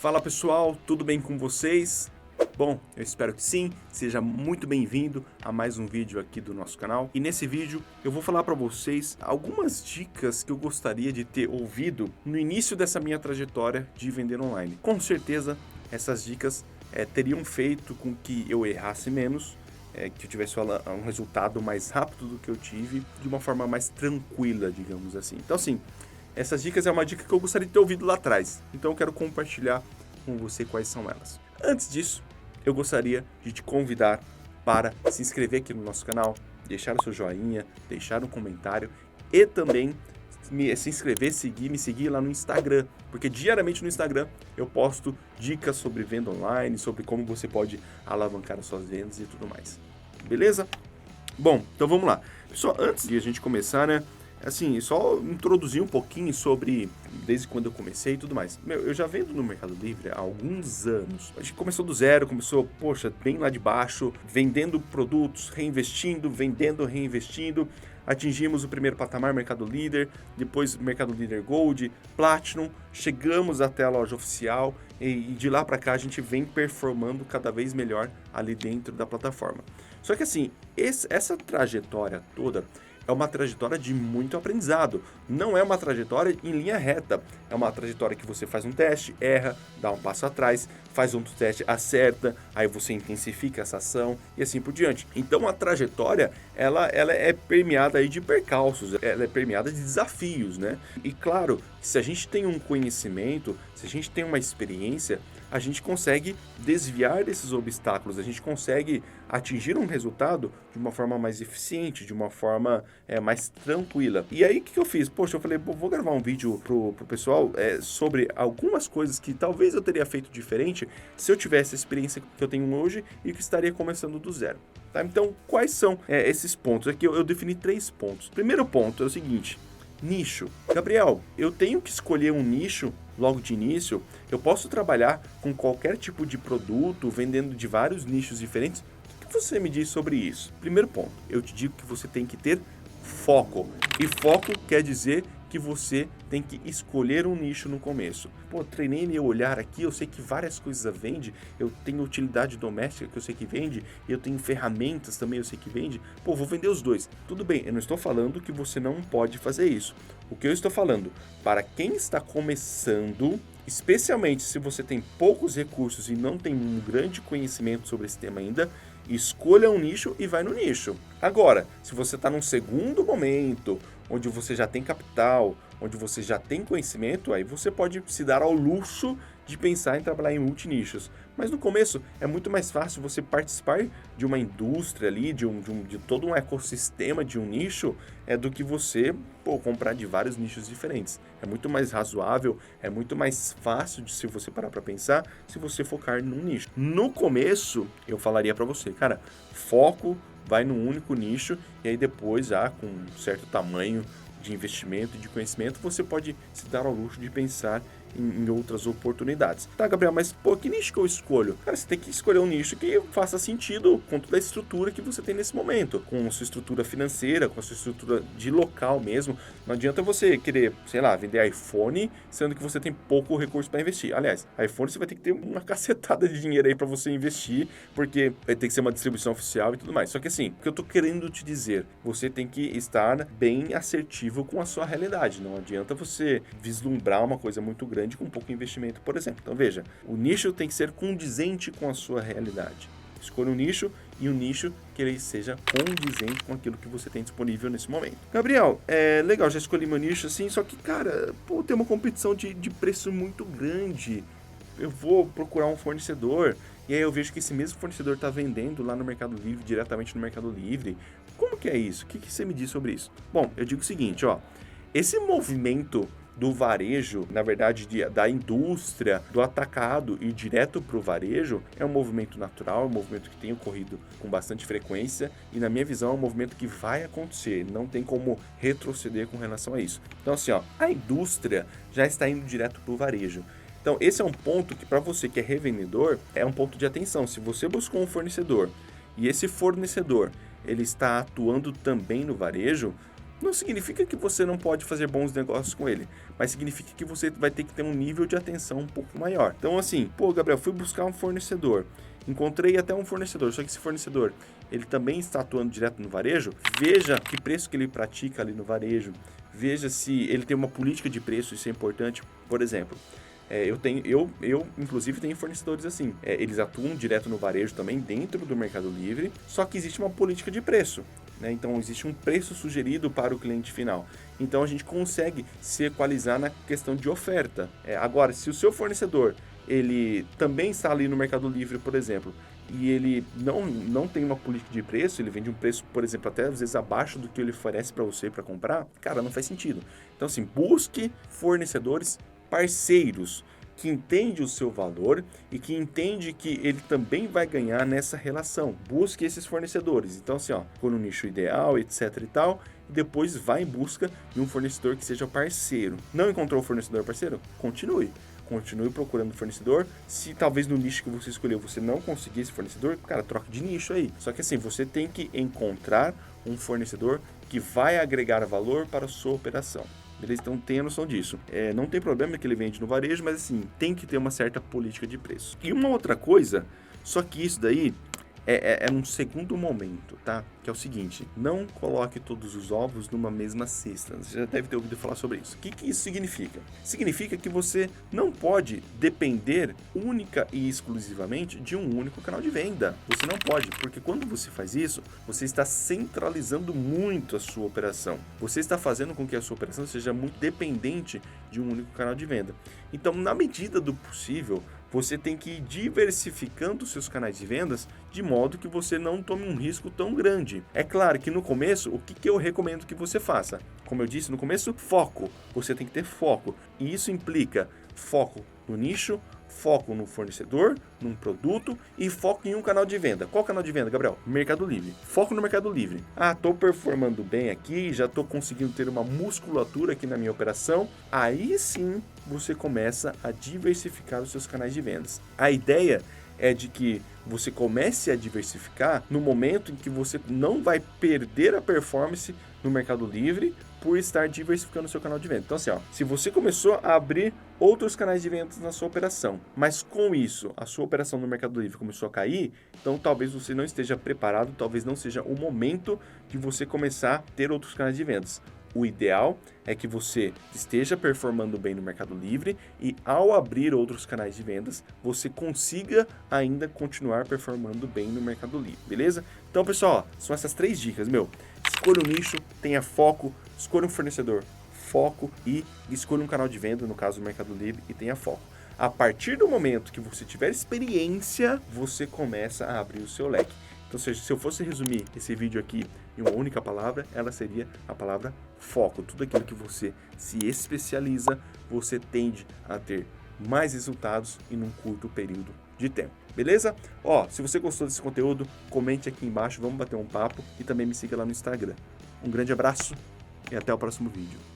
Fala pessoal, tudo bem com vocês? Bom, eu espero que sim, seja muito bem-vindo a mais um vídeo aqui do nosso canal. E nesse vídeo eu vou falar para vocês algumas dicas que eu gostaria de ter ouvido no início dessa minha trajetória de vender online. Com certeza essas dicas teriam feito com que eu errasse menos, que eu tivesse um resultado mais rápido do que eu tive, de uma forma mais tranquila, digamos assim. Então assim, essas dicas é uma dica que eu gostaria de ter ouvido lá atrás, então eu quero compartilhar com você quais são elas. Antes disso, eu gostaria de te convidar para se inscrever aqui no nosso canal, deixar o seu joinha, deixar um comentário e também se inscrever, me seguir lá no Instagram, porque diariamente no Instagram eu posto dicas sobre venda online, sobre como você pode alavancar as suas vendas e tudo mais. Beleza? Bom, então vamos lá. Pessoal, antes de a gente começar, assim, só introduzir um pouquinho sobre desde quando eu comecei e tudo mais. Eu já vendo no Mercado Livre há alguns anos. A gente começou do zero, começou, bem lá de baixo, vendendo produtos, reinvestindo, vendendo, reinvestindo. Atingimos o primeiro patamar, Mercado Líder, depois Mercado Líder Gold, Platinum, chegamos até a loja oficial e de lá para cá a gente vem performando cada vez melhor ali dentro da plataforma. Só que assim, essa trajetória toda é uma trajetória de muito aprendizado. Não é uma trajetória em linha reta. É uma trajetória que você faz um teste, erra, dá um passo atrás, faz outro teste, acerta, aí você intensifica essa ação e assim por diante. Então a trajetória, ela é permeada aí de percalços, ela é permeada de desafios, né? E claro, se a gente tem um conhecimento, se a gente tem uma experiência, a gente consegue desviar desses obstáculos, a gente consegue atingir um resultado de uma forma mais eficiente, de uma forma mais tranquila. E aí o que eu fiz? Eu falei, vou gravar um vídeo pro pessoal sobre algumas coisas que talvez eu teria feito diferente se eu tivesse a experiência que eu tenho hoje e que estaria começando do zero. Tá? Então, quais são esses pontos? Aqui eu defini 3 pontos. Primeiro ponto é o seguinte: nicho. Gabriel, eu tenho que escolher um nicho logo de início? Eu posso trabalhar com qualquer tipo de produto, vendendo de vários nichos diferentes? O que você me diz sobre isso? Primeiro ponto, eu te digo que você tem que ter foco. E foco quer dizer que você tem que escolher um nicho no começo. Treinei meu olhar aqui, eu sei que várias coisas vendem, eu tenho utilidade doméstica que eu sei que vende, eu tenho ferramentas também eu sei que vende, vou vender os dois. Tudo bem, eu não estou falando que você não pode fazer isso. O que eu estou falando, para quem está começando, especialmente se você tem poucos recursos e não tem um grande conhecimento sobre esse tema ainda, escolha um nicho e vai no nicho. Agora, se você está num segundo momento, onde você já tem capital, onde você já tem conhecimento, aí você pode se dar ao luxo de pensar em trabalhar em multinichos. Mas no começo é muito mais fácil você participar de uma indústria ali, de todo um ecossistema de um nicho, do que você comprar de vários nichos diferentes. É muito mais razoável, é muito mais fácil se você parar para pensar, se você focar num nicho. No começo, eu falaria para você, cara, foco, vai num único nicho e aí depois, já com um certo tamanho de investimento e de conhecimento, você pode se dar ao luxo de pensar em outras oportunidades. Tá, Gabriel, mas que nicho que eu escolho? Cara, você tem que escolher um nicho que faça sentido com toda a estrutura que você tem nesse momento, com a sua estrutura financeira, com a sua estrutura de local mesmo. Não adianta você querer, vender iPhone, sendo que você tem pouco recurso para investir. Aliás, iPhone você vai ter que ter uma cacetada de dinheiro aí para você investir, porque vai ter que ser uma distribuição oficial e tudo mais. Só que assim, o que eu tô querendo te dizer, você tem que estar bem assertivo com a sua realidade. Não adianta você vislumbrar uma coisa muito grande com pouco investimento, por exemplo. Então veja, o nicho tem que ser condizente com a sua realidade. Escolha um nicho e um nicho que ele seja condizente com aquilo que você tem disponível nesse momento. Gabriel, legal, já escolhi meu nicho assim, só que, cara, tem uma competição de preço muito grande. Eu vou procurar um fornecedor e aí eu vejo que esse mesmo fornecedor está vendendo lá no Mercado Livre, diretamente no Mercado Livre. Como que é isso? O que você me diz sobre isso? Bom, eu digo o seguinte, esse movimento do varejo, na verdade da indústria, do atacado e direto para o varejo, é um movimento natural, é um movimento que tem ocorrido com bastante frequência e na minha visão é um movimento que vai acontecer, não tem como retroceder com relação a isso. Então assim, a indústria já está indo direto para o varejo. Então esse é um ponto que para você que é revendedor, é um ponto de atenção. Se você buscou um fornecedor e esse fornecedor ele está atuando também no varejo, Não significa que você não pode fazer bons negócios com ele, mas significa que você vai ter que ter um nível de atenção um pouco maior. Então assim, pô, Gabriel, fui buscar um fornecedor, encontrei até um fornecedor, só que esse fornecedor, ele também está atuando direto no varejo. Veja que preço que ele pratica ali no varejo, veja se ele tem uma política de preço, isso é importante. Por exemplo, eu inclusive tenho fornecedores assim, eles atuam direto no varejo também, dentro do Mercado Livre, só que existe uma política de preço, né? Então existe um preço sugerido para o cliente final, então a gente consegue se equalizar na questão de oferta. Agora, se o seu fornecedor, ele também está ali no Mercado Livre, por exemplo, e ele não tem uma política de preço, ele vende um preço, por exemplo, até às vezes abaixo do que ele oferece para você para comprar, cara, não faz sentido. Então assim, busque fornecedores parceiros, que entende o seu valor e que entende que ele também vai ganhar nessa relação. Busque esses fornecedores. Então assim, ficou no nicho ideal, etc e tal, e depois vai em busca de um fornecedor que seja parceiro. Não encontrou o fornecedor parceiro? Continue procurando o fornecedor. Se talvez no nicho que você escolheu você não conseguir esse fornecedor, cara, troque de nicho aí. Só que assim, você tem que encontrar um fornecedor que vai agregar valor para a sua operação. Beleza? Então tenha noção disso. Não tem problema que ele vende no varejo, mas assim, tem que ter uma certa política de preço. E uma outra coisa, só que isso daí é num segundo momento, tá? Que é o seguinte, não coloque todos os ovos numa mesma cesta. Você já deve ter ouvido falar sobre isso. O que isso significa? Significa que você não pode depender única e exclusivamente de um único canal de venda. Você não pode, porque quando você faz isso, você está centralizando muito a sua operação. Você está fazendo com que a sua operação seja muito dependente de um único canal de venda. Então, na medida do possível, você tem que ir diversificando os seus canais de vendas de modo que você não tome um risco tão grande. É claro que no começo, o que eu recomendo que você faça? Como eu disse no começo, foco. Você tem que ter foco. E isso implica foco no nicho, foco no fornecedor, num produto e foco em um canal de venda. Qual canal de venda, Gabriel? Mercado Livre. Foco no Mercado Livre. Estou performando bem aqui, já estou conseguindo ter uma musculatura aqui na minha operação. Aí sim você começa a diversificar os seus canais de vendas. A ideia é de que você comece a diversificar no momento em que você não vai perder a performance no Mercado Livre por estar diversificando o seu canal de venda. Então assim, se você começou a abrir outros canais de vendas na sua operação, mas com isso a sua operação no Mercado Livre começou a cair, então talvez você não esteja preparado, talvez não seja o momento de você começar a ter outros canais de vendas. O ideal é que você esteja performando bem no Mercado Livre e ao abrir outros canais de vendas, você consiga ainda continuar performando bem no Mercado Livre, beleza? Então, pessoal, são essas 3 dicas, Escolha um nicho, tenha foco, escolha um fornecedor, foco e escolha um canal de venda, no caso do Mercado Livre, e tenha foco. A partir do momento que você tiver experiência, você começa a abrir o seu leque. Então, se eu fosse resumir esse vídeo aqui em uma única palavra, ela seria a palavra foco. Tudo aquilo que você se especializa, você tende a ter mais resultados em um curto período de tempo. Beleza? Se você gostou desse conteúdo, comente aqui embaixo, vamos bater um papo e também me siga lá no Instagram. Um grande abraço e até o próximo vídeo.